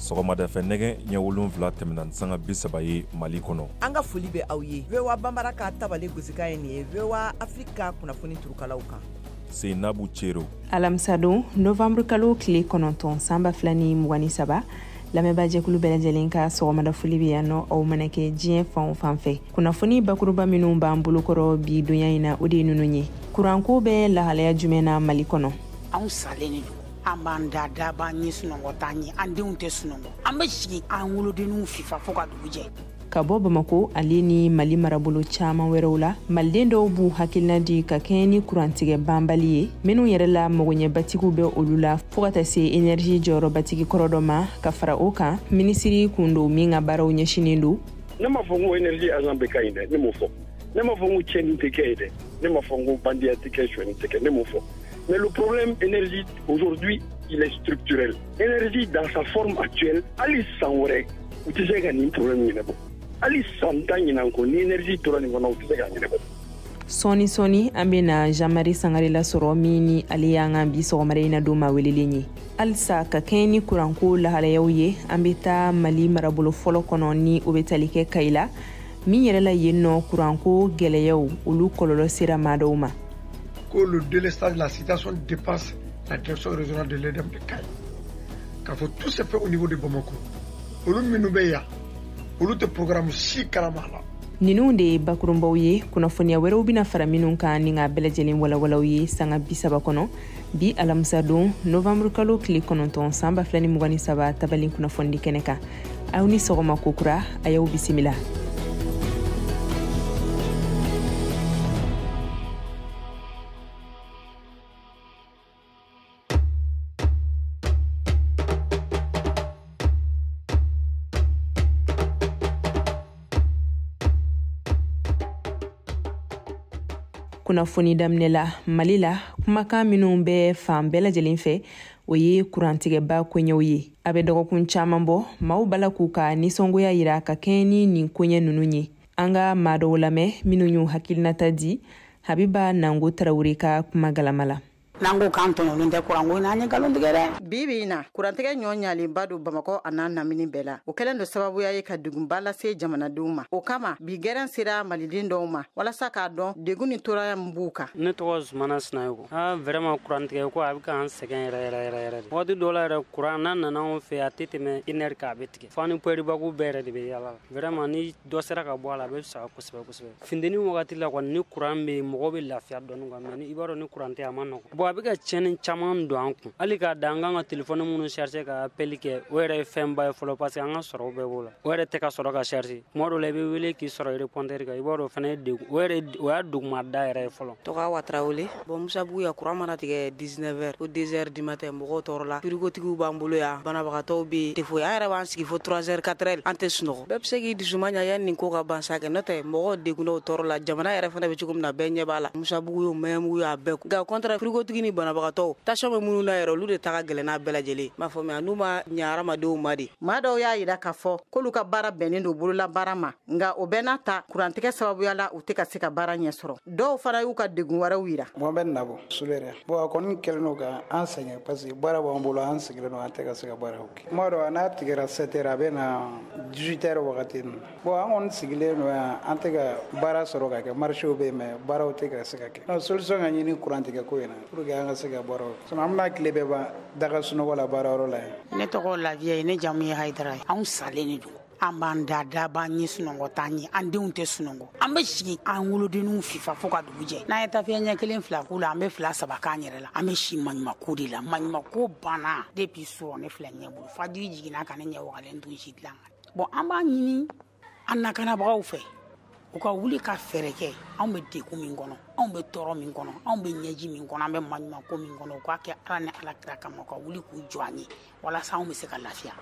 sɔgɔmada fɛ nɛgɛ ɲɛ 7 tɛmɛna sanga 30 ye Mali kɔnɔ. An ka foli bɛ aw ye. VOA Bambara ka tabale gosika ye nin ye. VOA Afrika kunnafoni turukalaw kan. Seinabu Cero. Alamisa don novembre kalo tile 9 san 2023 lamɛnbaajɛkulu bɛɛ lajɛlen ka sɔgɔmada foli bɛ yan nɔ aw mana kɛ diɲɛ fan o fan fɛ. Kunnafoni bakuruba minnu b'an bolokɔrɔ bi donya in na o de ye ninnu ye. Kuranko bɛ lahalaya jumɛn na Mali kɔnɔ? Anw salen don. An b'an da b'an ɲɛ sunɔgɔ t'an ye. An denw tɛ sunɔgɔ. An bɛ sigi an wolodenninw fifa fo ka dugu jɛ. Ka bɔ Bamako ale ni Mali marabolo caman wɛrɛw la, maliden dɔw b'u hakilina di ka kɛɲɛ ni kurantigɛ banbali ye minnu yɛrɛ la magoɲɛbatigiw bɛ olu la fo ka taa se énergie jɔyɔrɔbatigi kɔrɔ dɔ ma ka fara o kan minisiri kun don min ka baaraw ɲɛsinen don. Ne ma fɔ ko énergie agent bɛ ka ɲi dɛ, ne m'o fɔ. Ne ma fɔ ko tiɲɛni tɛ kɛ ye dɛ, ne ma fɔ ko bandiya tɛ kɛ, suɲɛni tɛ kɛ, ne m'o fɔ. Mais le problème énergie aujourd'hui, il est structurel. Énergie dans sa forme actuelle, hali san wɛrɛ u tɛ se ka nin problème ɲɛnabɔ. Ali santa ɲinan ko ni énergie tora nin kɔnɔ u tɛ se ka ɲɛnabɔ. Sɔni an bɛna Jean-Marie Sangare lasɔrɔ min ni ale y'an ka bi sɔgɔmada in na don ma welelen ye. Halisa ka kɛɲɛ ni kuranko lahalayaw ye an bɛ taa Mali marabolo fɔlɔ kɔnɔ ni o bɛ tali kɛ Kayila min yɛrɛ la yen nɔ kuranko gɛlɛyaw olu kɔlɔlɔ sera maa dɔw ma. Que le délestage de la situation dépasse la direction régionale de l'EDEM de Kayila. K'a fɔ tout se fait au niveau de Bamako. Olu minnu bɛ yan olu tɛ programme si kalama la. Ninnu de ye bakurunbaw ye kunnafoniya wɛrɛw bɛna fara minnu kan ni ka bɛɛ lajɛlen walawalaw ye sanga 30 kɔnɔ bi alamisa don novembre kalo tile 9 san 2023 tabali kunnafoni kɛnɛ kan. Aw ni sɔgɔma kokura a y'aw bisimila. Kunnafoni daminɛ la Mali la kumakan minnu bɛ fan bɛɛ lajɛlen fɛ o ye kurantigɛba koɲɛw ye. A bɛ dɔgɔkun caman bɔ maaw bala k'u ka nisɔngoya yira ka kɛɲɛ ni nin koɲɛ ninnu ye. An ka maa dɔw lamɛn minnu y'u hakilinata di Habiba Nango Tarawele ka kuma galama la. Nango kan tɔɲɔlen tɛ kuranko n'an ye nkalon tigɛ dɛ. Bi in na kurantigɛ ɲɔ ɲalenba don Bamakɔ a n'a namini bɛɛ la. O kɛlen don sababuya ye ka degunba lase jamanadenw ma. O kama bi gɛrɛn sera maliden dɔw ma walasa k'a dɔn degun ni tɔɔrɔya min b'u kan. Ne tɔgɔ Zumana Sinayogo. Vraiment kurantigɛ ko a bɛ k'an sɛgɛn yɛrɛ. Waati dɔw la yɛrɛ kuran n'a nana anw fɛ a tɛ tɛmɛ 1 heure kan a bɛ tigɛ. Fo ni pɛribaku bɛɛ yɛrɛ de bɛ yala. Vraiment ni dɔ sera ka bɔ a la a bɛ fisaya kosɛbɛ. Funteni wagati la kɔni ni kuran bɛ mɔgɔ bɛ lafiya dɔɔnin quoi mais i b'a dɔn ni kuran tɛ a ma nɔgɔ. Bon a bɛ ka tiɲɛni caman don an kun. Hali k'a da an kan ka téléphone minnu charger ka appel kɛ o yɛrɛ ye fɛnba ye fɔlɔ parce que an ka sɔrɔw bɛɛ b'o la. O yɛrɛ tɛ ka sɔrɔ ka charger. Tuma dɔw la i bɛ wele k'i sɔrɔ répondeur kan i b'a dɔn o fana ye degun. O y'a dugumada yɛrɛ ye fɔlɔ. Tɔgɔ wa Tarawele. Bon Musabugu ya kuran mana tigɛ 19h ko 2h du matin mɔgɔw tɔɔrɔ la. Frigotigiw b'an bolo yan. Banabagatɔw bɛ tɛ foyi. An yɛrɛ b'an sigi fo 3h 4h an tɛ sunɔgɔ. Bɛɛ bɛ se k'i dusuma ɲa yanni nin ko ka ban sa kɛ. N'o tɛ mɔgɔw degunnaw tɔɔrɔ la. Jamana yɛrɛ fana bɛ cogo min na bɛɛ ɲɛ b'a la. Musabugu yo Mayamugu y'a bɛɛ. Nka contre frigotigi ni banabagatɔw tension bɛ minnu na yɛrɛ olu de ta ka gɛlɛn n'a bɛɛ lajɛlen. M'a fɔ mais n'u ma ɲɛ hadamadenw ma de. Maa dɔw y'a yira k'a fɔ k'olu ka baara bɛnnen don bolola baara ma nka o bɛɛ n'a ta kurantigɛ sababuya la u tɛ ka se ka baara ɲɛ sɔrɔ. Dɔw fana y'u ka degun wɛrɛw yira. Mohamed Nabo Sulere. Bon a kɔni kɛlen don ka an sɛgɛn parce que baara b'an bolo an sigilen don an tɛ ka se ka baaraw kɛ. Tuma dɔ n'a tigɛra 7h a bɛ na 18h wagati ninnu. Bon an kɔni sigilen don yan an tɛ ka baara sɔrɔ ka kɛ marché bɛ yen mais baaraw tɛ ka se ka kɛ. Non solution ka ɲini kurantigɛ ko in na pour que an ka se ka baaraw kɛ. Sinon an bɛna tile bɛɛ ban daga sunɔgɔ la baarayɔrɔ la yan. Ne tɔgɔ Lafiya ye ne jamu ye Hayidara ye. Anw salen don. An b'an da b'an ɲɛ sunɔgɔ t'an ye. An denw tɛ sunɔgɔ. An bɛ sigi an wolodenninw fifa fo ka dugu jɛ. N'an ye tafiya ɲɛ 1 2 k'u la an bɛ 2 3 k'an yɛrɛ la. An bɛ si maɲumako de la. Maɲumako banna depuis so ne filɛ ɲɛ bolo. Fajiri jiginna ka ne ɲɛ wagalen tun si dilan. Bon an b'a ɲini an lakanabagaw fɛ. U ka wuli ka fɛɛrɛ kɛ. Anw bɛ degun min kɔnɔ, anw bɛ tɔɔrɔ min kɔnɔ, anw bɛ ɲɛji min kɔnɔ, an bɛ maɲumako min kɔnɔ. U k'a kɛ Ala ni Alakira kama. U ka wuli k'u jɔ an ye walasa anw bɛ se ka lafiya.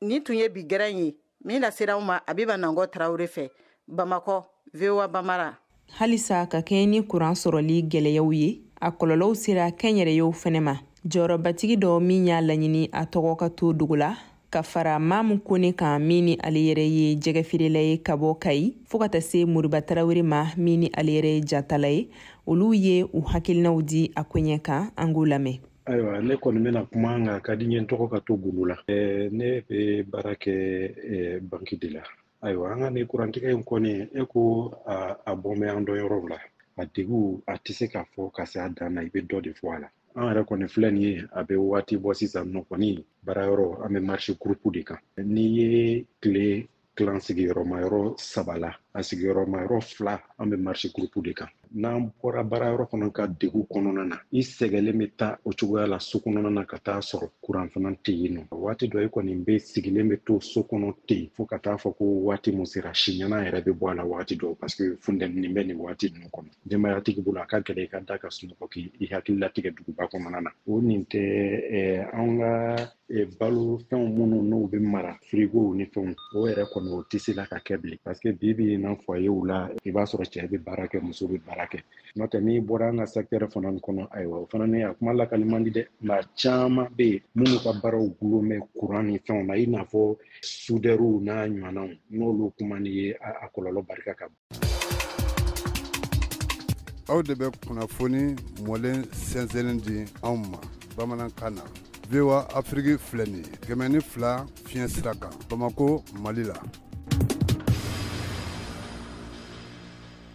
Nin tun ye bi gɛrɛn ye min lasera anw ma Habiba Nango Tarawele fɛ Bamakɔ VOA Bambara. Halisa ka kɛɲɛ ni kuran sɔrɔli gɛlɛyaw ye a kɔlɔlɔw sera kɛnyɛrɛyew fɛnɛ ma. Jɔyɔrɔbatigi dɔ min y'a laɲini a tɔgɔ ka to dugu la ka fara Mamu Kone kan min ni ale yɛrɛ ye jɛgɛfeerela ye ka bɔ Kayi fo ka taa se Moriba Tarawele ma min ni ale yɛrɛ ye jatala ye olu ye u hakilinaw di a koɲɛ kan an k'u lamɛn. Ayiwa ne kɔni bɛna kuma nka ka di n ye n tɔgɔ ka to gulu la ne bɛ baara kɛ banki de la ayiwa an ka nin kurantigɛ in kɔni e ko a bɔnbɛ an dɔ yɔrɔ la a degu a tɛ se k'a fɔ ka se a dan na i bɛ dɔ de fɔ a la an yɛrɛ kɔni filɛ nin ye a bɛ waati bɔ sisan nɔ kɔni baara yɔrɔ an bɛ marché groupe de kan n'i ye tile tilan sigiyɔrɔma yɔrɔ 3 la a sigiyɔrɔma yɔrɔ 2 an bɛ marché groupe de kan n'an bɔra baara yɔrɔ kɔnɔ ka degu kɔnɔna na i sɛgɛlen bɛ taa o cogoya la so kɔnɔna na ka taa sɔrɔ kuran fana tɛ yen nɔ waati dɔ i kɔni bɛ sigilen bɛ to so kɔnɔ ten fo ka taa fɔ ko waati mun sera siɲɛna yɛrɛ bɛ bɔ a la waati dɔ parce que funtɛni bɛ nin waati ninnu kɔnɔ denbayatigi bolo a ka gɛlɛn i ka da ka sunɔgɔ k'i hakili latigɛ duguba kɔnɔna na o nin tɛ an ka balo fɛnw minnu n'u bɛ mara frigo ni fɛnw o yɛrɛ kɔni o tɛ se la ka kɛ bilen parce que bibi in na foyer la i b'a sɔrɔ cɛ bɛ baara kɛ muso bɛ baara kɛ n'o tɛ n'i bɔra an ka secteur fana kɔnɔ ayiwa o fana ne a kuma lakali man di dɛ nka caman bɛ yen minnu ka baaraw gulon bɛ courant ni fɛnw na i n'a fɔ soudeurs n'a ɲɔgɔnnaw n'olu kuma ni ye a kɔlɔlɔ barika ka bon. Aw de bɛ kunnafoni mɔlen sɛnsɛnlen di anw ma bamanankan na. VOA Afrique filɛ nin ye 102 fiɲɛ sira kan Bamako Mali la.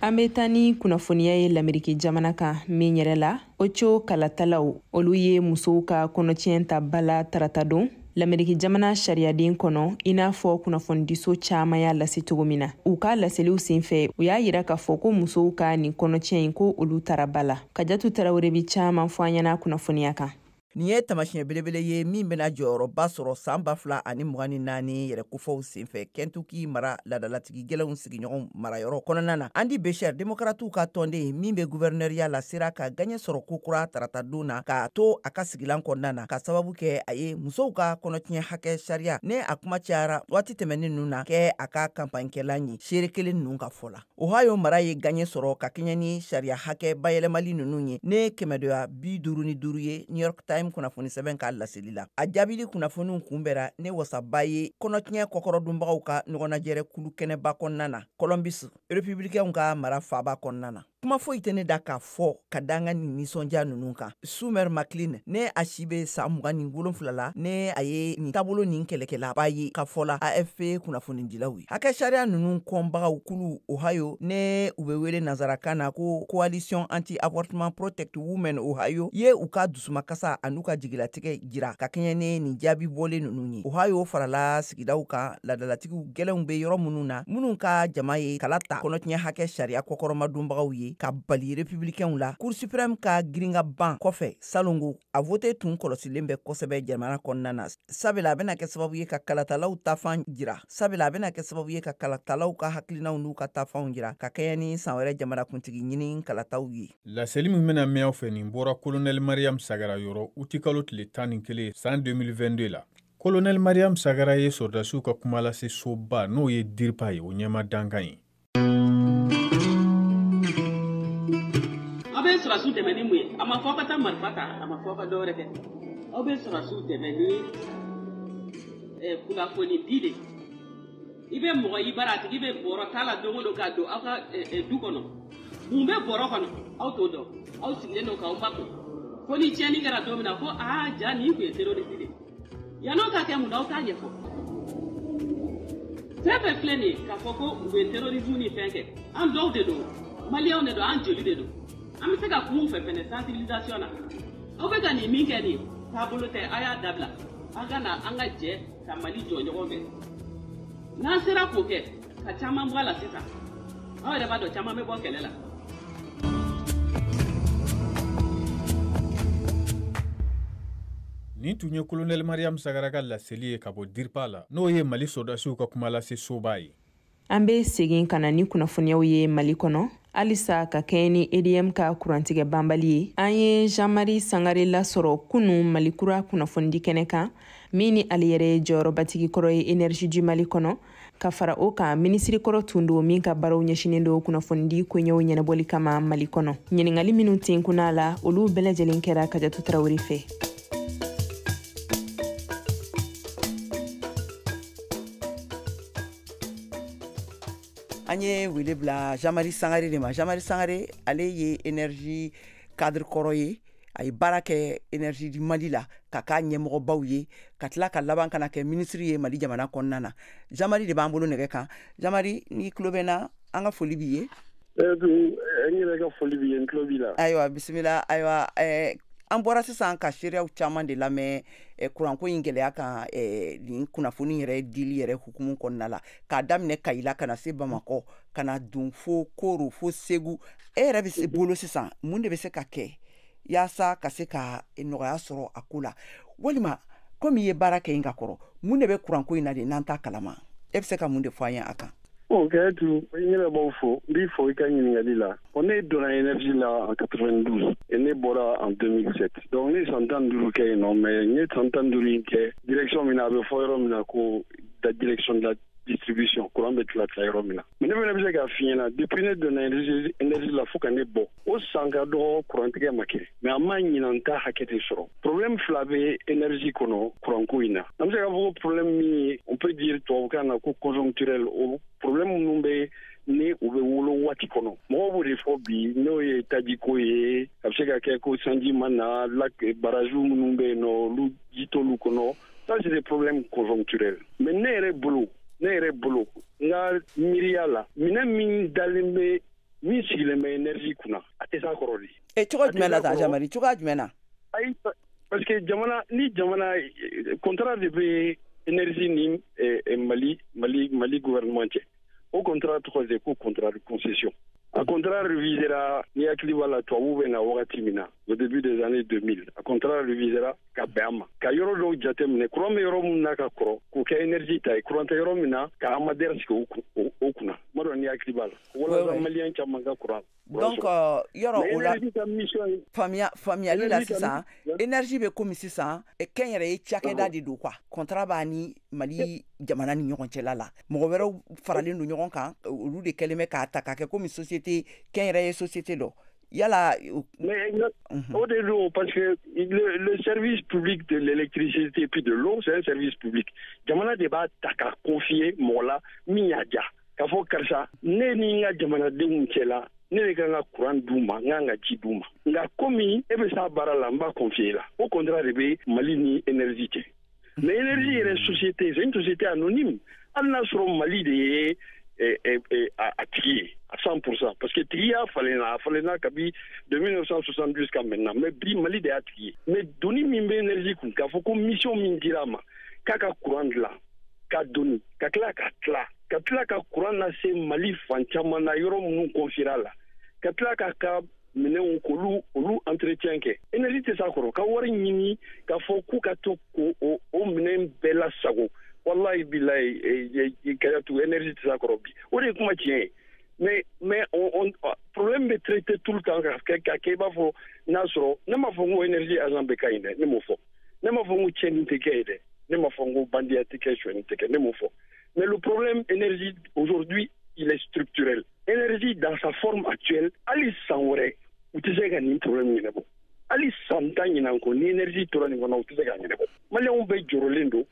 An bɛ taa ni kunnafoniya ye Lameriki jamana kan min yɛrɛ la Ocho kalatalaw olu ye musow ka kɔnɔtiɲɛ ta bala tarata don Lameriki jamana sariyaden kɔnɔ i n'a fɔ kunnafonidiso caman y'a lase cogo min na u ka laseliw senfɛ u y'a yira k'a fɔ ko musow ka nin kɔnɔtiɲɛ in ko olu tara bala Kajatu Tarawele bi caman fɔ an ɲɛna kunnafoniya kan. Nin ye tamasiyɛn belebele ye min bɛna jɔyɔrɔba sɔrɔ san 2024 yɛrɛkofaw senfɛ Kentucky mara ladalatigi gɛlɛnw sigiɲɔgɔn marayɔrɔ kɔnɔna na Andy Beshear démocrates ka tɔnden min bɛ gouverneuriya la sera ka gaɲɛ sɔrɔ kokura tarata don na k'a to a ka sigilan kɔnɔna na ka sababu kɛ a ye musow ka kɔnɔtiɲɛ hakɛ sariya ne a kuma cayara waati tɛmɛnen ninnu na kɛ a ka kampaɲikɛlan ye seere kelen ninnu ka fɔ la Ohio mara ye gaɲɛ sɔrɔ ka kɛɲɛ ni sariya hakɛ bayɛlɛmali ninnu ye ne 155 ye New York Times kunnafoni sɛbɛn ka laseli la a jaabili kunnafoniw kunbɛra ne wasaba ye kɔnɔtiɲɛ kɔkɔrɔdunbagaw ka ɲɔgɔnnajɛrɛ kulu kɛnɛba kɔnɔna na Columbus républicains ka mara faaba kɔnɔna na kuma foyi tɛ ne da k'a fɔ ka danga ni nisɔndiya ninnu kan Summer McLean ne a si bɛ san 27 la ne a ye nin taabolo nin kɛlɛkɛlaba ye ka fɔ la AFP kunnafonidilaw ye hakɛ sariya ninnu kɔnbagaw kulu Ohio ne u bɛ wele nazarakan na ko Coalition Anti-Avortement Protect Women Ohio ye u ka dusumakasa an'u ka jigilatigɛ jira ka kɛɲɛ ne nin jaabi bɔlen ninnu ye Ohio farala sigidaw kan ladalatigiw gɛlɛnw bɛ yɔrɔ minnu na minnu ka jama ye kala ta kɔnɔtiɲɛ hakɛ sariya kɔkɔrɔmadonbagaw ye ka bali républicains la Cour suprême ka giringa ban kɔfɛ salongo a voté tun kɔlɔsilen bɛ kosɛbɛ jamana kɔnɔna na sabula a bɛna kɛ sababu ye ka kalatalaw tafan jira sabula a bɛna kɛ sababu ye ka kalatalaw ka hakilinaw n'u ka tafanw jira ka kɛɲɛ ni san wɛrɛ jamanakuntigi ɲini kalataw ye laseli min bɛna mɛn aw fɛ nin bɔra colonel Mariam Sagara yɔrɔ uti kalo tile 11 san 2022 la colonel Mariam Sagara ye sɔrdasiw ka kuma lase soba n'o ye DIRPA ye o ɲɛma dankan ye aw bɛ sɔrɔsiw dɛmɛ ni mun ye a ma fɔ ka taa marifa ta a ma fɔ ka dɔwɛrɛ kɛ aw bɛ sɔrɔsiw dɛmɛ ni kunnafoni di de i bɛ mɔgɔ i bara a tigi bɛ bɔrɔ t'a la don o don k'a don aw ka du kɔnɔ mun bɛ bɔrɔ kɔnɔ aw t'o dɔn aw sigilen don k'aw ba kun fo ni tiɲɛni kɛra don min na ko ja nin tun ye terroriste de yan'o ka kɛ mun na aw t'a ɲɛfɔ fɛn fɛn filɛ nin ye k'a fɔ ko u bɛ terrorisme ni fɛn kɛ an dɔw de don maliyɛnw de don an joli de don an bɛ se ka kuma u fɛ fɛnɛ sensibilisation na aw bɛ ka nin min kɛ nin taabolo tɛ a y'a dabila an ka na an ka jɛ ka Mali jɔ ɲɔgɔn fɛ n'an sera k'o kɛ ka caman bɔ a la sisan aw yɛrɛ b'a dɔn caman bɛ bɔ kɛlɛ la. Nin tun ye colonel Mariam Sagara ka laseli ye ka bɔ DIRPA la n'o ye Mali sɔrdasiw ka kuma lase soba ye. An bɛ segin ka na ni kunnafoniyaw ye Mali kɔnɔ halisa ka kɛɲɛ ni EDM ka kurantigɛ banbali ye an ye Jean-Marie Sangare lasɔrɔ kunun Malikura kunnafonidi kɛnɛ kan min ni ale yɛrɛ ye jɔyɔrɔbatigi kɔrɔ ye Énergie du Mali kɔnɔ ka fara o kan minisiri kɔrɔ tun don min ka baaraw ɲɛsinen don kunnafonidi koɲɛw ɲɛnabɔli kama Mali kɔnɔ ɲininkali minnu tenkunna la olu bɛɛ lajɛlen kɛra Kajatu Tarawele fɛ. An ye wele bila Jean-Marie Sangare de ma Jean-Marie Sangare ale ye énergie cadre kɔrɔ ye a ye baara kɛ énergie di Mali la ka k'a ɲɛmɔgɔbaw ye ka tila ka laban kana kɛ ministre ye Mali jamana kɔnɔna na. Jean-Marie de b'an bolo nɛgɛ kan. Jean-Marie n'i tulo bɛ n na an ka foli b'i ye. Ayiwa bisimila ayiwa an bɔra sisan ka seereyaw caman de lamɛn kuranko in gɛlɛya kan nin kunnafoni yɛrɛ dili yɛrɛ hukumu kɔnɔna la k'a daminɛ Kayila kana se Bamakɔ kana dun fo Koro fo Segu e yɛrɛ bɛ se bolo sisan mun de bɛ se ka kɛ yaasa ka se ka nɔgɔya sɔrɔ a ko la walima komi i ye baara kɛ in ka kɔrɔ mun de bɛ kuranko in na de n'an t'a kalama e bɛ se ka mun de fɔ an ye a kan. Kayatu, il y a il faut on est dans l'énergie là en 92 et ne bora en 2007. Donc nous s'entendons que non mais nous s'entendons que direction minabe forum mina ko la direction de la distribution courant de la Taïromina. Mais nous venons à finir depuis nous donner énergie la faut qu'on est bon. Au sangado courant que maqué. Mais à main il n'entend hackete sur. Problème flavé énergie kono courant koina. Nous avons problème on peut dire toi qu'on a conjoncturel au problème numbe ni ube wolo wati kono mo bo refobi no ye tadiko ye abseka ke ko sanji mana lak baraju numbe no lu jitolu kono ça c'est des problèmes conjoncturels mais nere bolo nga miriala mina min dalimbe mi sigileme énergie kuna atesa koroli e choga jumela ta Jean-Marie choga jumena ay parce que jamana contrat de énergie ni Mali gouvernement au contrat troisième contrat de concession. Un contrat revisera ni akliwala to wubena wakati mina au début des années 2000. Un contrat revisera ka bama. Ka yoro do jatemne krome yoro munna ka kro ko ka énergie tay kronta yoro mina ka amader ko okuna. Maro ni akliwala. Wala malien chamanga kuran. Donc yoro ola famia la sisan énergie be komi sisan e kenyere e chakeda di do quoi. Contrat ba ni Mali jamana ni ɲɔgɔn cɛla la mɔgɔ wɛrɛw faralen don ɲɔgɔn kan olu de kɛlen bɛ k'a ta k'a kɛ komi société kɛnyɛrɛ ye société dɔ yala mais au début parce que le service public de l'électricité et puis de l'eau c'est un service public jamana de b'a ta ka confier mɔgɔ la min y'a ja k'a fɔ karisa ne ni n ka jamanadenw cɛla ne de kan ka courant d'u ma n kan ka ji d'u ma nka komi e bɛ s'a baara la n b'a confier la au contraire de bɛ Mali ni énergie cɛ. Mais l'énergie est une société anonyme. Elle n'a sur Mali à trier à 100%. Parce que trier a fallu de 1970 jusqu'à maintenant. Mais Mali est à trier. Mais donner une énergie, il faut qu'on mission mindirama. Kaka courant là. Ka donner. Kakla katla. Katla ka courant là c'est Mali fanchamana yoro munu konfira là. Katla ka mene on olu entretien ke énergie te sakoro ka wari nyini ka fo ku ka to ko o mene bela sago wallahi billahi kayatu énergie te sakoro bi o de kuma tien mais on problème de traiter tout le temps ka ba fo nasro ne ma fo ngo énergie agent be kainde ne mo fo ne ma fo ngo cheni te kaide ne ma fo ngo bandia te question te ne mo fo mais le problème énergie aujourd'hui il est structurel énergie dans sa forme actuelle ali sanwore utizega ni problème ni nebo ali santani nanko ni énergie tora ni ngona utizega ni nebo mali on be jorolendo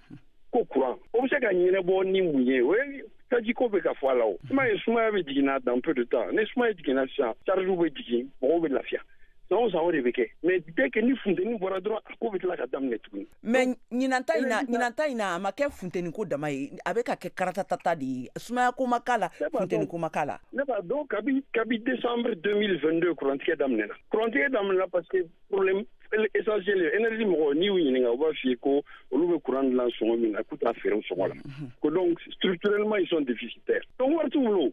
ko courant o se ga ni nebo ni munye we kaji ko be ka fala o ma suma be digina dans peu de temps ne suma digina ça charge be digi bo be lafia non ça aurait vécu mais dès que ni funteni bora droit ko be la ka damne tun mais nyinanta ina make funteni ko dama yi abeka ke karata tata di suma ko makala funteni ko makala ne ba donc kabi décembre 2022 courant damne parce que problème essentiel énergie mo ni wini nga ba fi ko olu be courant lan so mina kuta faire so wala ko donc structurellement ils sont déficitaires donc wartu bulo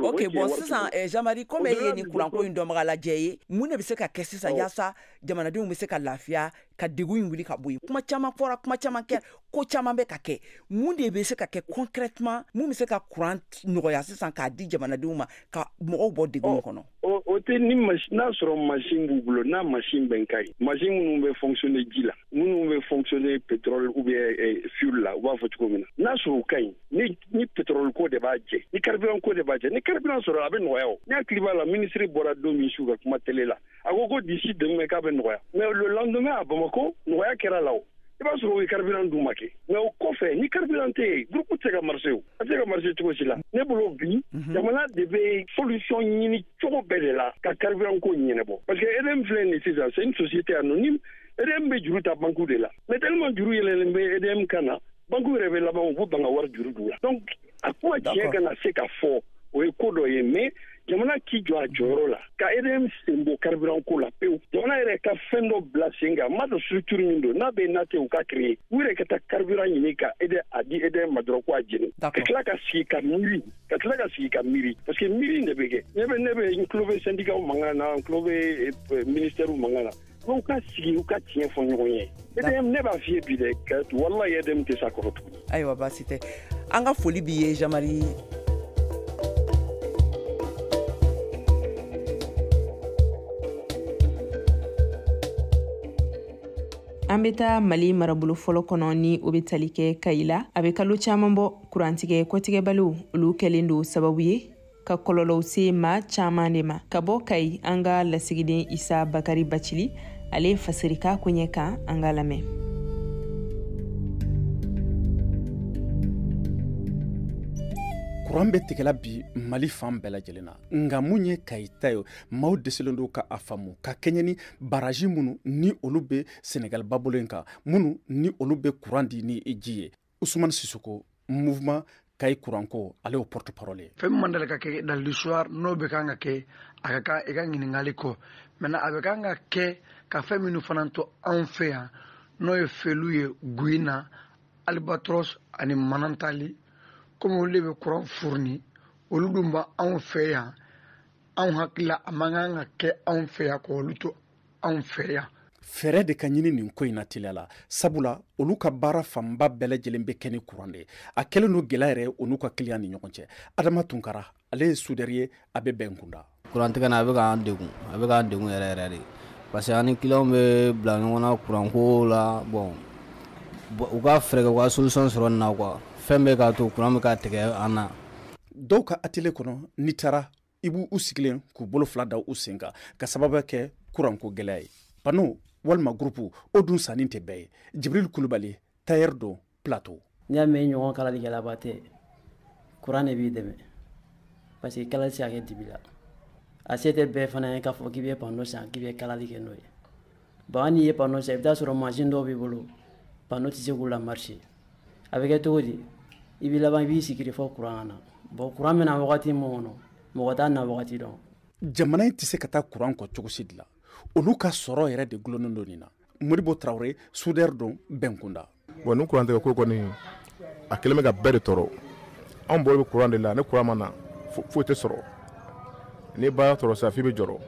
OK bon sisan Jean-Marie comme yé ni courant ko ndo magala jeye mu ne be se ka kesi sa yasa jamana de mu se ka lafia ka degu wuli ka boyi kuma chama fora kuma chama ke ko chama be ka ke mu de be se ka ke concrètement mu se ka courant nɔgɔya sisan ka di jamana de ma ka mo bo degu kono o te ni machine na soro machine bulo na machine benkai machine nous veut fonctionner gila nous veut fonctionner pétrole ou bien fuel là ou va faut comme na so kai ni pétrole ko de baje ni carburant ko de baje ni carburant so la ben noyo ni climat la ministre bora do mi suga kuma tele la agogo d'ici demain ka ben noyo mais le lendemain à Bamako noya kera là i b'a sɔrɔ o ye carburant d'u ma kɛ mais o kɔfɛ ni carburant tɛ yen groupe tɛ se ka marché o a tɛ se ka marché cogo si la ne bolo bi jamana de bɛ solution ɲini cogo bɛɛ de la ka carburant ko ɲɛnabɔ parce que EDM filɛ nin sisan c'est une société anonyme EDM bɛ juru ta banque de la mais tellement juru yɛlɛlen bɛ EDM kan na banque yɛrɛ bɛ laban u b'u ban ka wari juru d'u la donc a kuma tiɲɛ kana se ka fɔ o ye ko dɔ ye mais jamana k'i jɔ a jɔyɔrɔ la ka EDM sen bɔ carburant ko la pewu jamana yɛrɛ ka fɛn dɔ bila sen kan ma dɔn structure min don n'a bɛ nate u ka créer u yɛrɛ ka taa carburant ɲini ka a di EDM ma dɔrɔn ko a jeni ka tila ka sigi ka miiri parce que miiri de bɛ kɛ ne bɛ n tulo bɛ syndicat mankan na n tulo bɛ ministère mankan na u ka sigi u ka tiɲɛ fɔ ɲɔgɔn ye EDM ne b'a f'i ye bi dɛ wallahi EDM tɛ s'a kɔrɔ tuguni. Ayiwa baasi tɛ an ka foli b'i ye Jean-Marie. An bɛ taa Mali marabolo fɔlɔ kɔnɔ ni o bɛ tali kɛ Kayila a bɛ kalo caman bɔ kurantigɛ kɔtigɛbaliw olu kɛlen don sababu ye ka kɔlɔlɔw se maa caman de ma ka bɔ Kayi an ka lasigiden Isa Bakari Bacili ale ye fasirika koɲɛ kan an ka lamɛn. kuran bɛ tigɛla bi Mali fan bɛɛ lajɛlen na nka mun ye Kayi ta ye maaw dɛsɛlen don ka a faamu ka kɛɲɛ ni baraji minnu ni olu bɛ Sénégal ba bolo in kan minnu ni olu bɛ kuran di ni ji ye. Ousmane Sissoko mouvement Kayi kuran ko ale y'o porte parole ye. Fɛn min man deli ka kɛ dans l'histoire n'o bɛ kan ka kɛ a ka kan i ka ɲininkali kɔ maintenant a bɛ kan ka kɛ ka fɛn minnu fana to anw fɛ yan n'o ye fɛliw ye Guyina Albatros ani Manantali comme olu de bɛ kuran fourni olu dun ba anw fɛ yan anw hakilila a man kan ka kɛ anw fɛ yan k'olu to anw fɛ yan. Fɛɛrɛ de ka ɲini nin ko in na teliya la sabula olu ka baara fanba bɛɛ lajɛlen bɛ kɛ ni kuran de a kɛlen don gɛlɛya yɛrɛ o n'u ka client ni ɲɔgɔn cɛ. Adama Tunkara ale ye soudeur ye a bɛ bɛn kunda. Kuran tigɛ na a bɛ k'an degun yɛrɛ yɛrɛ de parce que ani client bɛ bila ɲɔgɔn na kuran ko la bon u ka fɛɛrɛ kɛ u ka solution sɔrɔ nin na quoi fɛn bɛ k'a to kuran bɛ ka tigɛ an na. Dɔw ka atelier kɔnɔ n'i taara i b'u sigilen k'u bolo fila da u sen kan ka sababu kɛ kuran ko gɛlɛya ye. Pano walima groupe o dun sanni tɛ bɛɛ ye. Jibril Kulubali tailleur don plateau. N'i y'a mɛn ɲɔgɔn kalalikɛlaba tɛ kuran de b'i dɛmɛ parce que kalali tɛ se ka kɛ dibi la a se tɛ bɛɛ fana ye k'a fɔ k'i bɛ panneau san k'i bɛ kalali kɛ n'o ye bon hali n'i ye panneau san i bɛ taa sɔrɔ machine dɔw b'i bolo panneau tɛ se k'u la marcher a bɛ kɛ cogo di i b'i laban i b'i sigi de fɔ kuran na bon kuran bɛna wagati min kɔnɔ mɔgɔ t'a na wagati dɔn. Jamana in tɛ se ka taa kuran kɔ cogo si de la olu ka sɔrɔ yɛrɛ de gulonnen don nin na. Modibo Traoré soudeur don Bɛnkunda. Bon ni kuran tigɛ ko kɔni a kɛlen bɛ ka bɛɛ de tɔɔrɔ anw bolo bɛ kuran de la ni kuran ma na foyi tɛ sɔrɔ ni baara tɔɔrɔ sa f'i bɛ jɔrɔ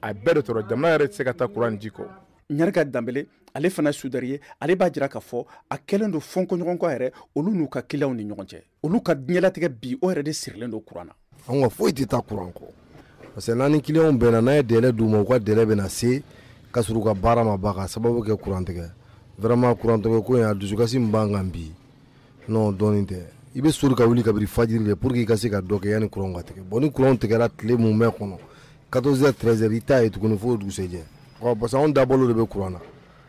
a bɛɛ de tɔɔrɔ jamana yɛrɛ tɛ se ka taa kuran ji kɔ. Ɲarika Danbele ale fana ye soudeur ye ale b'a jira k'a fɔ a kɛlen don fɔnkɔɲɔgɔn kɔ yɛrɛ olu n'u ka clients ni ɲɔgɔn cɛ olu ka diɲɛlatigɛ bi o yɛrɛ de sirilen don kuran na. Anw ka foyi tɛ taa kuran kɔ parce que n'an ni clients bɛnna n'a ye délai d'u ma u ka délai bɛna se ka sɔrɔ u ka baara ma ban ka sababu kɛ kuran tigɛ vraiment kuran tigɛ ko in a dusukasi min b'an kan bi non dɔɔnin tɛ i bɛ sori ka wuli kabiri fajiri de pour que i ka se ka dɔ kɛ yanni kuran ka tigɛ bon ni kuran tigɛra tile mun bɛ kɔnɔ 14h 13h i t'a ye tuguni fo dugusɛjɛ parce que anw dabɔlen de bɛ kuran na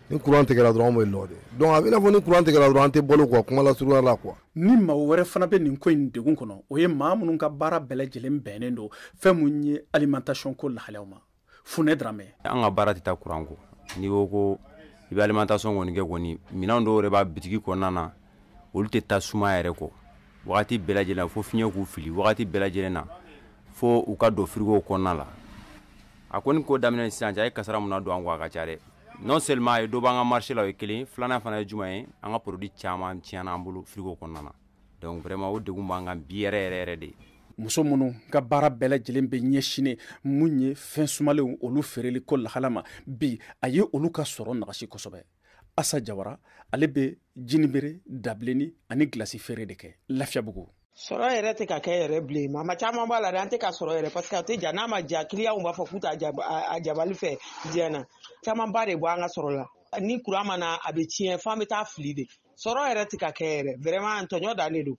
ni kuran tigɛra dɔrɔn anw bɛ lɔ de donc a bɛ i n'a fɔ ni kuran tigɛra dɔrɔn an tɛ balo quoi kuma lasurunya la quoi. Ni maa wɛrɛ fana bɛ nin ko in degun kɔnɔ o ye maa minnu ka baara bɛɛ lajɛlen bɛnnen don fɛn mun ye alimentation ko lahalaw ma. Funɛ Dramɛ. An ka baara tɛ taa kuran kɔ n'i ko ko i bɛ alimentation kɔni kɛ kɔni minɛn dɔw yɛrɛ b'a bitigi kɔnɔna na olu tɛ taa suma yɛrɛ kɔ wagati bɛɛ lajɛlen fo fiɲɛ k'u fili wagati bɛɛ lajɛlen na fo u ka don frigo kɔnɔna la a kɔni ko daminɛ sisan a ye kasara mun na don an kɔ a ka ca dɛ non seulement a ye dɔ b'an ka marché la o ye kelen filanan fana ye jumɛn ye an ka produit caman tiɲɛna an bolo frigo kɔnɔna na donc vraiment o degun b'an kan bi yɛrɛ de. Muso minnu ka baara bɛɛ lajɛlen bɛ ɲɛsinnen mun ye fɛn sumalenw olu feereli ko lahala ma bi a ye olu ka sɔrɔ nagasi kosɛbɛ. Asa Jawara ale bɛ jinibere dabileni ani gilasi feere de kɛ Lafiyabugu. Sɔrɔ yɛrɛ tɛ ka kɛ yɛrɛ bilen maa caman b'a la dɛ an tɛ ka sɔrɔ yɛrɛ parce que a tɛ ja n'a ma ja client b'a fɔ k'u t'a a jabali fɛ diɲɛ na caman ba de bɔ an ka sɔrɔ la ni kuran ma na a bɛ tiɲɛ f'an bɛ taa fili de sɔrɔ yɛrɛ tɛ ka kɛ yɛrɛ vraiment tɔɲɔ dannen don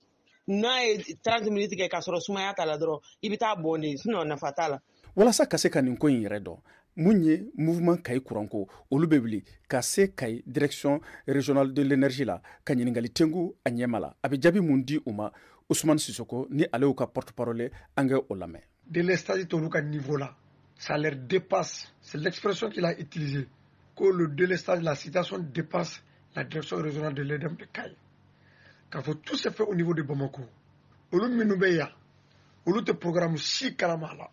n'a ye 30 minutes kɛ ka sɔrɔ sumaya t'a la dɔrɔn i bɛ taa bɔn de sinon nafa t'a la. Walasa ka se ka nin ko in yɛrɛ dɔn mun ye mouvement kayi kuranko olu be wuli ka se kayi direction régionale de l'énergie la ka ɲiningali tengu a ɲɛma la a be jaabi mun di u ma Ousmane Sissoko ni ale y'u ka porte-parole an kɛ o lamɛn. Délestage tolu ka niveau là, ça leur dépasse. C'est l'expression qu'il a utilisée. Que le délestage, la situation dépasse la direction régionale de l'EDEM de Kaye. K'a fɔ tout se fait au niveau de Bamako. Olu minnu bɛ yan, olu tɛ programme si kalama la.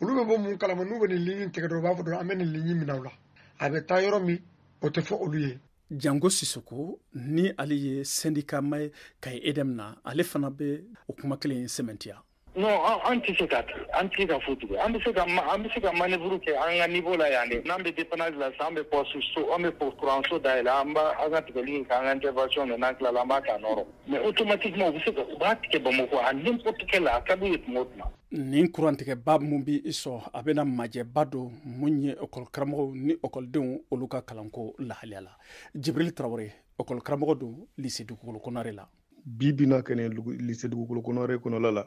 Olu bɛ bɔ mun kalama n'u bɛ nin ligne tigɛ dɔrɔn u b'a fɔ dɔrɔn an bɛ nin ligne minɛ u la. A bɛ taa yɔrɔ min o tɛ fɔ olu ye. Jango Sissoko ni ale ye syndicat ma ye Kaye EDEM na ale fana bɛ o kuma kelen sɛmɛntiya. Non, an tɛ se ka kɛ, an tɛ se ka fɔ tugun. An bɛ se ka manœuvre kɛ an ka niveau la yan de. N'an bɛ dépendance la sisan an bɛ poste so, an bɛ courant-so dayɛlɛ, an ka tigɛli kɛ an ka intervention na n'an tilala an b'a k'a nɔrɔ. Mais automatiquement u b'a tigɛ Bamako à n'importe quelle heure a ka d'u ye tuma o tuma. Nin kurantigɛba mun bi i sɔn a bɛna majɛba don mun ye école karamɔgɔw ni écoledenw olu ka kalanko lahaliya la. Jibril Traoré école karamɔgɔ don lycée Dugukolo Konare la. Bi bina kɛnɛ lycée Dugukolo Konare kɔnɔla la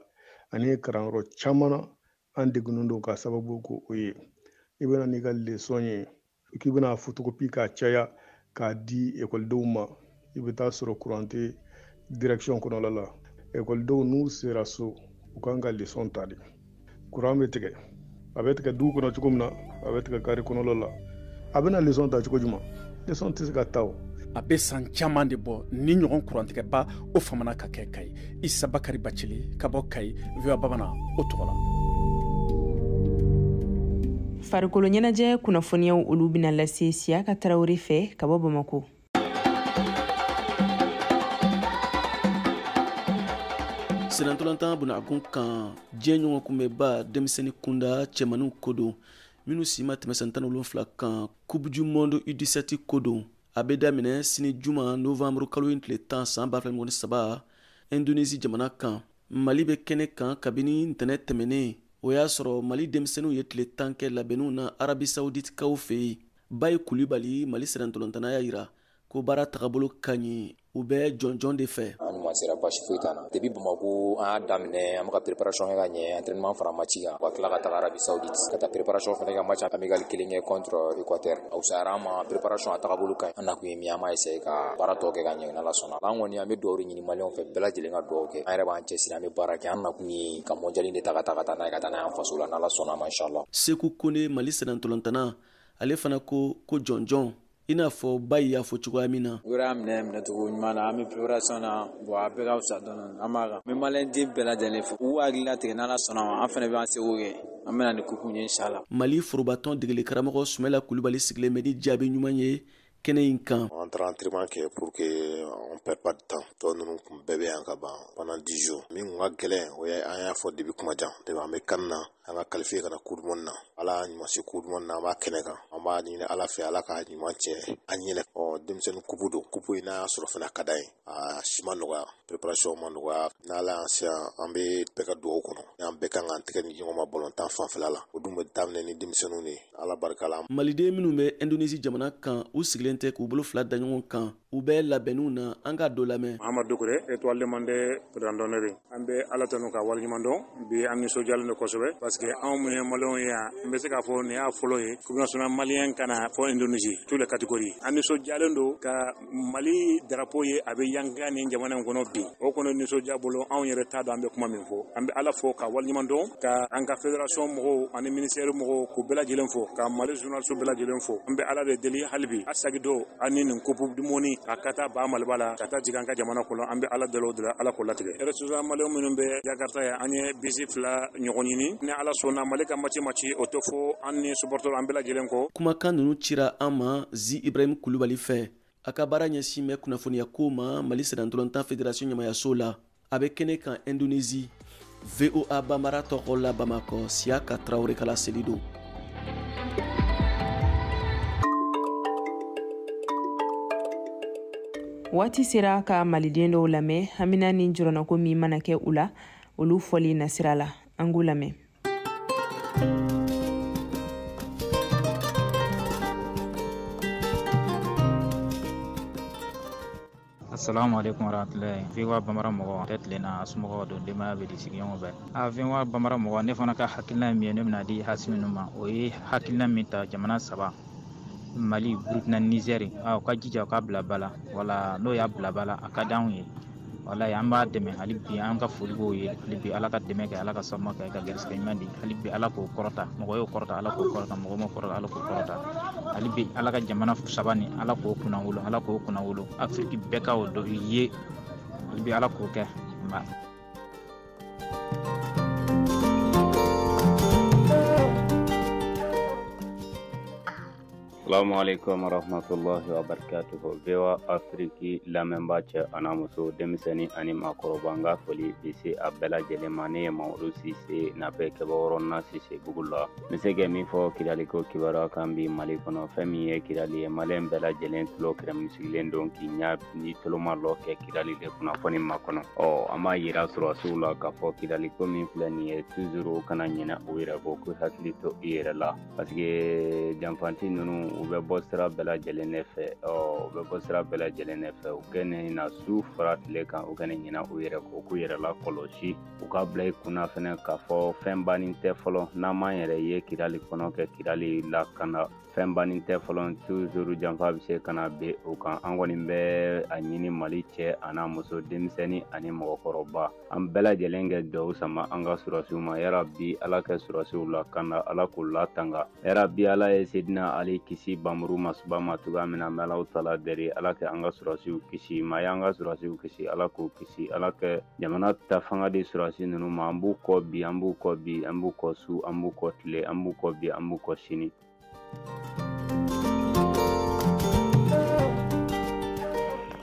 ani karanyɔrɔ caman na an degunnen don ka sababu ko o ye i bɛna n'i ka leçon ye k'i bɛna photocopie k'a caya k'a di écoledenw ma i bɛ taa sɔrɔ courant tɛ direction kɔnɔla la écoledenw n'u sera so u kan ka leçon ta de courant bɛ tigɛ a bɛ tigɛ dugu kɔnɔ cogo min na a bɛ tigɛ carré kɔnɔla la a bɛna leçon ta cogo jumɛn leçon tɛ se ka ta o. A bɛ san caman de bɔ ni ɲɔgɔn kurantigɛba o famana ka kɛ Kayi. Isa Bakari Bacili ka bɔ Kayi VOA Bamanan o tɔgɔ la. Farikolo ɲɛnajɛ kunnafoniyaw olu bɛna lase Siyaka Tarawele fɛ ka bɔ Bamako. Senantolantan bunakun kan diɲɛ ɲɔgɔn kunbɛba denmisɛnnin kunda cɛmaninw ko don minnu si ma tɛmɛ san 17 kan Coupe du Monde U17 ko don. A bɛ daminɛ sini juma novembre kalo in tile 10 san 2023 Indonésie jamana kan. Mali bɛ kɛnɛ kan kabini ntɛnɛ tɛmɛnen o y'a sɔrɔ Mali denmisɛnninw ye tile 10 kɛ labɛnniw na Arabi Saoudite kaw fɛ yen. Bayi Kulibali Mali sɛnɛntolantana y'a jira ko baara tagabolo ka ɲi u bɛ jɔnjɔn de fɛ. An ma sera basi foyi t'an na depuis Bamako an y'a daminɛ an bɛ ka préparation kɛ ka ɲɛ entraînement fara match kan ka tila ka taga Arabi Saoudite ka taa préparation fana kɛ match amical 1 kɛ contre Équateur a wusayara an ma préparation a tagabolo ka ɲi an na kun ye min an m'a essayer ka baara tɔ kɛ ka ɲɛ n'Ala sɔnna an kɔni an bɛ dugawu de ɲini maliyɛnw fɛ bɛɛ lajɛlen ka dugawu kɛ an yɛrɛ b'an cɛsiri an bɛ baara kɛ an na kun ye ka mondial de ta ka taa n'a ye ka taa n'a ye an faso la n'Ala sɔnna ma inchallah. Seku Kone Mali sɛnɛntolantana ale fana ko jɔnjɔn i n'a fɔ Bayi y'a fɔ cogoya min na. Yɔrɔ y'a minɛcogo ɲuman na an bɛ préparation na bon a bɛɛ ka fisa dɔɔni an b'a kan. N bɛ maliyɛnden bɛɛ lajɛlen fo u hakili latigɛ n'Ala sɔnna ma an fana b'an seko kɛ an bɛna nin coupe ɲɛ inchallah. Mali forobatɔn degeli karamɔgɔ Sumala Kulibali sigilen bɛ ni jaabi ɲuman ye kɛnɛ in kan. On taara entraînement kɛ pour que on perd pas de temps tɔ ninnu kun bɛɛ bɛ yan ka ban pendant 10 jours min kun ka gɛlɛn o ye an y'a fɔ depuis kuma jan depuis an bɛ kan na an ka qualifier ka na coupe du monde na ala ɲuman se coupe du monde na an b'a kɛnɛ kan an b'a ɲini ala fɛ ala ka ɲuman cɛ an ɲɛnɛ denmisɛnnin coupe don coupe in n'a y'a sɔrɔ fana ka d'an ye a si ma nɔgɔya préparation ma nɔgɔya n'ala y'an se an bɛ bɛɛ ka dugawu kɔnɔ n'an bɛɛ kan k'an tɛgɛ ni ɲɔgɔn ma balontan fanfɛla la o dun bɛ daminɛ ni denmisɛnninw de ala barika la. Maliden minnu bɛ Indonésie jamana kan u sigilen tɛ k'u bolo fila da ɲɔgɔn kan u bɛ labɛnniw na an ka dɔ lamɛn. Mahamadu Dukure étoile demandée président d'honneur an bɛ ala tanu ka waleɲuman dɔn bi an nisɔndiyalen don kosɛbɛ parce que anw minnu ye maliyɛnw ye yan n bɛ se k'a fɔ nin y'a fɔlɔ ye coupe nationale maliyɛn ka na fɔ Indonésie tous les catégories an nisɔndiyalen don ka Mali drapeau ye a bɛ yanga nin jamana in kɔnɔ bi o kɔnɔ nisɔndiya bolo anw yɛrɛ t'a dɔn an bɛ kuma min fɔ an bɛ ala fɔ ka waleɲuman dɔn ka an ka fédération mɔgɔw ani ministère mɔgɔw k'u bɛɛ lajɛlen fɔ ka Mali journaliste bɛɛ lajɛlen fɔ an bɛ ala de deli hali bi a sagido ani nin coupe du monde a ka taa ba Maliba la ka taa jigin an ka jamana kɔnɔ an bɛ ala deli o de la ala k'o latigɛ ressources maliyɛnw minnu bɛ Jakarta yan an ye bisi 2 ɲɔgɔn ɲini ni ala sɔnna Mali ka match o tɛ fɔ an ni supporters an bɛɛ lajɛlen kɔ. Kumakan ninnu cira an ma Zi Ibrahim Kulibali fɛ a ka baara ɲɛsin bɛ kunnafoniya ko ma Mali sɛnɛntolantan fédération ɲamayaso la a bɛ kɛnɛ kan Indonésie VOA Bambara tɔgɔ la Bamako Siyaka Tarawele kala seli don. Waati sera ka maliden dɔw lamɛn Hamina ni jɔrɔnako min mana kɛ u la olu fɔli nasira la an k'u lamɛn. Assalamu alaikum warahmatullahi. Viwa bamara mɔgɔ tɛ tilenna somɔgɔw don denbaya bɛ di sigiɲɔgɔn bɛɛ. Viwa bamara mɔgɔ ne fana ka hakilina min ye ne bɛna di Hasimi ninnu ma o ye hakilina min ta jamana 3 Mali, Burkina, Niger u ka jija u ka bila ba la wala n'o y'a bila ba la a ka d'anw ye walayi an b'a dɛmɛ hali bi an ka foli b'o ye hali bi Ala ka dɛmɛ kɛ Ala ka sababa kɛ ka gɛrɛsɛgɛ ɲuman di hali bi Ala k'o kɔrɔta mɔgɔ y'o kɔrɔta Ala k'o kɔrɔta mɔgɔ m'o kɔrɔta Ala k'o kɔrɔta hali bi Ala ka jamana 3 nin Ala k'o kunna wolo Ala k'o kunna wolo Afiriki bɛɛ ka o dɔ ye hali bi Ala k'o kɛ Assalamu alaikum warahmatullahi wabarakatuh. Vewa Afriki lamɛnba cɛ ana muso denmisɛnnin ani maakɔrɔba n ka foli bɛ se a bɛɛ lajɛlen ma. Ne ye Mamadu Sise Nape Kɛbɛkɔrɔna Sise Bugu la. N bɛ se ka min fɔ Kidaliko kibaruya kan bi Mali kɔnɔ fɛn min ye Kidali ye maliyɛn bɛɛ lajɛlen tulo kɛrɛmisigilen don k'i ɲɛ ni toloma lɔ kɛ Kidali de kunnafoni ma kɔnɔ. An b'a yira sɔrɔsiw la k'a fɔ Kidaliko min filɛ nin ye toujours u kana ɲinɛ u yɛrɛ kɔ k'u hakili to i yɛrɛ la parce que janfanti ninnu u bɛ bɔ sira bɛɛ lajɛlen ne fɛ u bɛ bɔ sira bɛɛ lajɛlen ne fɛ u kɛnɛ na su fara tile kan u kɛnɛ ɲinɛ u yɛrɛ kɔ k'u yɛrɛ la kɔlɔsi u ka bila i kunna fɛnɛ k'a fɔ fɛn bannen tɛ fɔlɔ n'an m'an yɛrɛ ye Kidali kɔnɔ kɛ Kidali lakana fɛn bannen tɛ fɔlɔ toujours janfa bɛ se ka na bin o kan an kɔni bɛ a ɲini Mali cɛ a n'a muso denmisɛnnin ani mɔgɔkɔrɔba an bɛɛ lajɛlen kɛ duwawu sama an ka surasiw ma yarabi Ala kɛ surasiw lakana Ala k'u latanga yarabi Ala ye Seydina Ali kisi bamuru masuba ma cogoya min na an bɛ Alahu taala deli Ala kɛ an ka surasiw kisi maa y'an ka surasiw kisi Ala k'u kisi Ala kɛ jamana ta fanga di surasi ninnu ma an b'u kɔ bi an b'u kɔ bi an b'u kɔ su an b'u kɔ tile an b'u kɔ bi an b'u kɔ sini.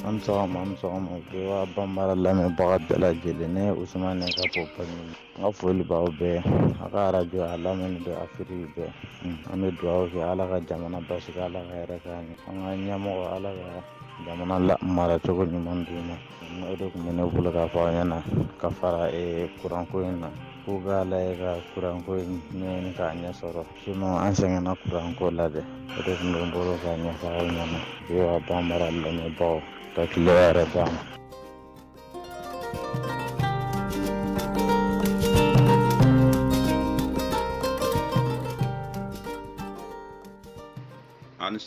An sɔgɔma Vewa Bambara lamɛnbaga bɛɛ lajɛlen ne ye Usumani ka bɔ Bangi n ka foli b'aw bɛɛ a ka arajo a lamɛnni bɛ Afiriki bɛɛ an bɛ dugawu kɛ Ala ka jamana basigi Ala ka hɛrɛ k'a ɲɛ an ka ɲɛmɔgɔ Ala ka jamana mara cogo ɲuman d'u ma o de tun bɛ ne bolo k'a fɔ aw ɲɛna ka fara kuranko in na k'u k'a lajɛ ka kuranko in ɲɛɲini k'a ɲɛ sɔrɔ sinon an sɛgɛnna kuranko la dɛ o de tun bɛ n bolo k'a ɲɛfɔ aw ɲɛna Vewa Bambara lamɛnbagaw ka tile yɛrɛ d'a ma. ani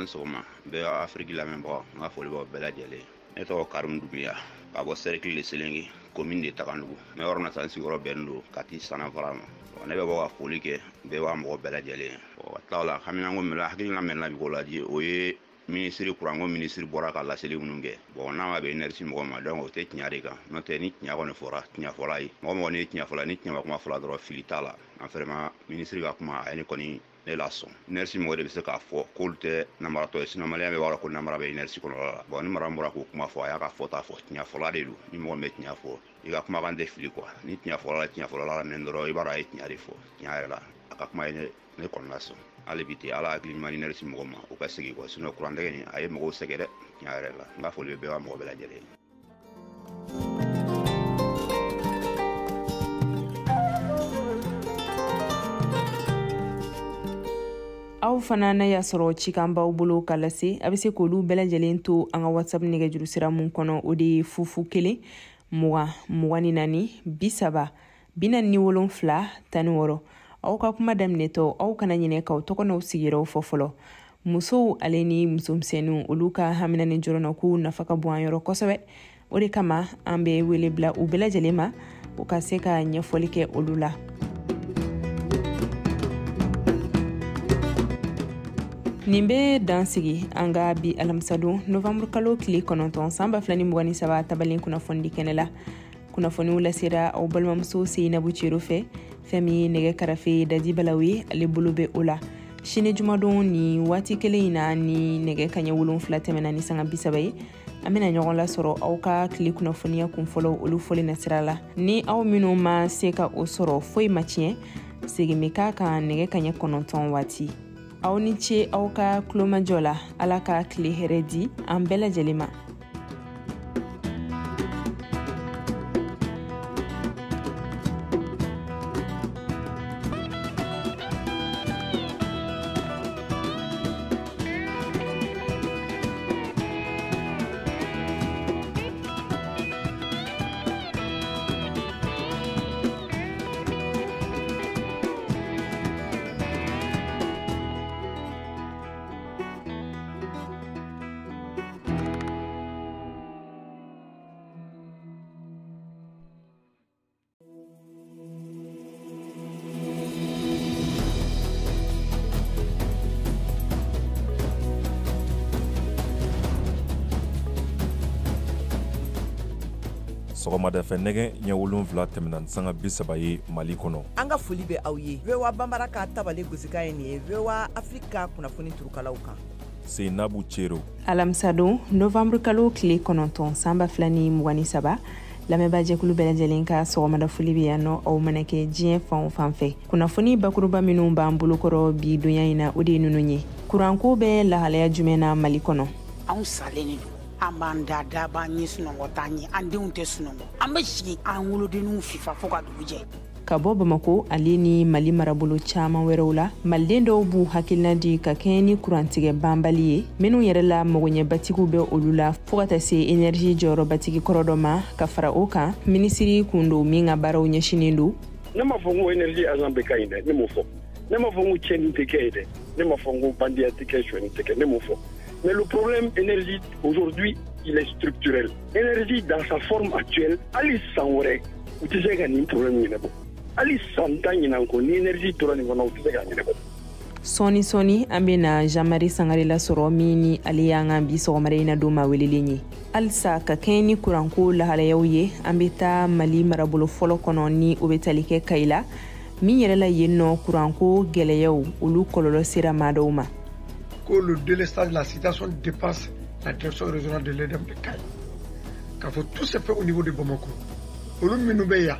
sɔgɔma bɛɛ Afiriki lamɛnbagaw n ka foli b'aw bɛɛ lajɛlen ne tɔgɔ Karimu Dunbiya ka bɔ Cercle de Selengi commune de Taganugu n bɛ yɔrɔ min na sisan n sigiyɔrɔ bɛnnen don Kati Sanafara ma ne bɛ bɔ ka foli kɛ bɛɛ b'a mɔgɔ bɛɛ lajɛlen ka tila o la haminanko min hakilina min na bi k'o lajɛ o ye ministre kuranko ministre bɔra ka laseli minnu kɛ n'a ma bɛn énergie mɔgɔ ma donc o tɛ tiɲɛ de kan n'o tɛ ni tiɲɛ kɔni fɔra tiɲɛ fɔla ye mɔgɔ ni ye tiɲɛ fɔla ni tiɲɛ ma kuma fɔla dɔrɔn fili t'a la en vraiment ministre ka kuma a ye ne kɔni ne la sɔn énergie mɔgɔ de bɛ se k'a fɔ k'olu tɛ namaratɔ ye sinon maliyɛn bɛ b'a la ko namara bɛ énergie kɔnɔla la ni mara min bɔra k'o kuma fɔ a y'a ka fɔta fɔ tiɲɛ fɔla de don ni mɔgɔ min bɛ tiɲɛ fɔ i ka kumakan tɛ fili quoi ni tiɲɛ fɔla la mɛ dɔrɔn i b'a dɔn a ye tiɲɛ de fɔ tiɲɛ yɛrɛ la a ka kuma ye ne kɔni la sɔn hali bi tɛ Ala hakili ɲuman ni énergie mɔgɔ ma u ka segin quoi sinon courant tɛgɛ nin a ye mɔgɔw sɛgɛn dɛ tiɲɛ yɛrɛ la n ka foli bɛ bɛɛ b'a mɔgɔ bɛɛ lajɛlen. aw fana na y'a sɔrɔ cikan b'aw bolo ka lase a bɛ se k'olu bɛɛ lajɛlen to an ka WhatsApp nɛgɛjuru sira mun kɔnɔ o de ye 00 24 30 47 16 aw ka kuma daminɛtɔ aw kana ɲinɛ k'aw tɔgɔ n'aw sigiyɔrɔw fɔ fɔlɔ musow ale ni musomisɛnninw olu ka haminani jɔrɔna k'u nafa ka bon an yɔrɔ kosɛbɛ o de kama an bɛ wele bila u bɛɛ lajɛlen ma u ka se ka ɲɛfɔli kɛ olu la. nin bɛ dan sigi an ka bi alamisadon novembre kalo tile 9 san 2023 tabalen kunnafoni kɛnɛ la kunnafoniw lasera aw balimamuso Seinabu Cero fɛ fɛn min ye nɛgɛ karafe Daji Balaw ye ale bolo bɛ o la sini jumadon ni waati kelen in na ni nɛgɛ kaɲɛ 7 tɛmɛna ni sanga 30 ye an bɛna ɲɔgɔn lasɔrɔ aw ka tile kunnafoniya kunfɔlɔ olu fɔli na sira la ni aw minnu ma se ka o sɔrɔ foyi ma tiɲɛ segin bɛ k'a kan nɛgɛ kaɲɛ 9 waati aw ni ce aw ka kulomajɔ la Ala ka tile hɛrɛ di an bɛɛ lajɛlen ma. sɔgɔmada fɛ nɛgɛ ɲɛ 7 tɛmɛna sanga 30 ye Mali kɔnɔ. An ka foli bɛ aw ye. VOA Bambara ka tabale gosika ye nin ye VOA Afrika kunnafoni turukalaw kan. Seinabu Cero. Alamisa don novembre kalo tile 9 sanba 2023 lamɛnba jɛkulu bɛɛ lajɛlen ka sɔgɔmada foli bɛ yan nɔ aw mana kɛ diɲɛ fan o fan fɛ. Kunnafoni bakuruba minnu b'an bolokɔrɔ bi donya in na o de ye ninnu ye. Kuranko bɛ lahalaya jumɛn na Mali kɔnɔ? Anw salen don. An b'an da b'an ɲɛ sunɔgɔ t'an ɲɛ, an denw tɛ sunɔgɔ. An bɛ sigi an wolodenninw fifa fo ka dugu jɛ. Ka bɔ Bamako ale ni Mali marabolo caman wɛrɛw la, maliden dɔw b'u hakilina di ka kɛɲɛ ni kurantigɛ banbali ye minnu yɛrɛ la magoɲɛbatigiw bɛ olu la fo ka taa se énergie jɔyɔrɔbatigi kɔrɔ dɔ ma ka fara o kan minisiri kun don min ka baaraw ɲɛsinen don. Ne ma fɔ n ko énergie agent bɛ ka ɲi dɛ, ne m'o fɔ. Ne ma fɔ n ko tiɲɛni tɛ kɛ ye dɛ, ne ma fɔ n ko bandiya tɛ kɛ, suɲɛni tɛ kɛ, ne m'o fɔ. Mais le problème énergie aujourd'hui, il est structurel. Énergie dans sa forme actuelle, ali san wɛrɛ u tɛ se ka nin problème ɲɛnabɔ. Ali san tan ɲinan ko ni énergie tora nin kɔnɔ u tɛ se ka ɲɛnabɔ. Sɔɔni an bɛna Jean-Marie Sangare lasɔrɔ min ni ale y'an ka bi sɔgɔmada in na don ma welelen ye. Halisa ka kɛɲɛ ni kuranko lahalayaw ye an bɛ taa Mali marabolo fɔlɔ kɔnɔ ni o bɛ tali kɛ Kayila min yɛrɛ la yen nɔ kuranko gɛlɛyaw olu kɔlɔlɔ sera maa dɔw ma. Que le délestage de la situation dépasse la direction régionale de l'EDEM de Kaye. K'a fɔ tout se fait au niveau de Bamako. Olu minnu bɛ yan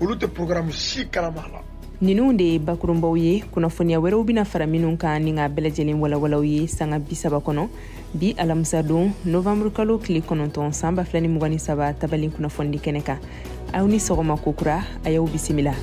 olu tɛ programme si kalama la. Ninnu de ye bakurunbaw ye kunnafoniya wɛrɛw bɛna fara minnu kan ni ka bɛɛ lajɛlen walawalaw ye sanga 30 kɔnɔ bi alamisa don novembre kalo tile 9 san 2023 tabali kunnafoni kɛnɛ kan aw ni sɔgɔma kokura a y'aw bisimila.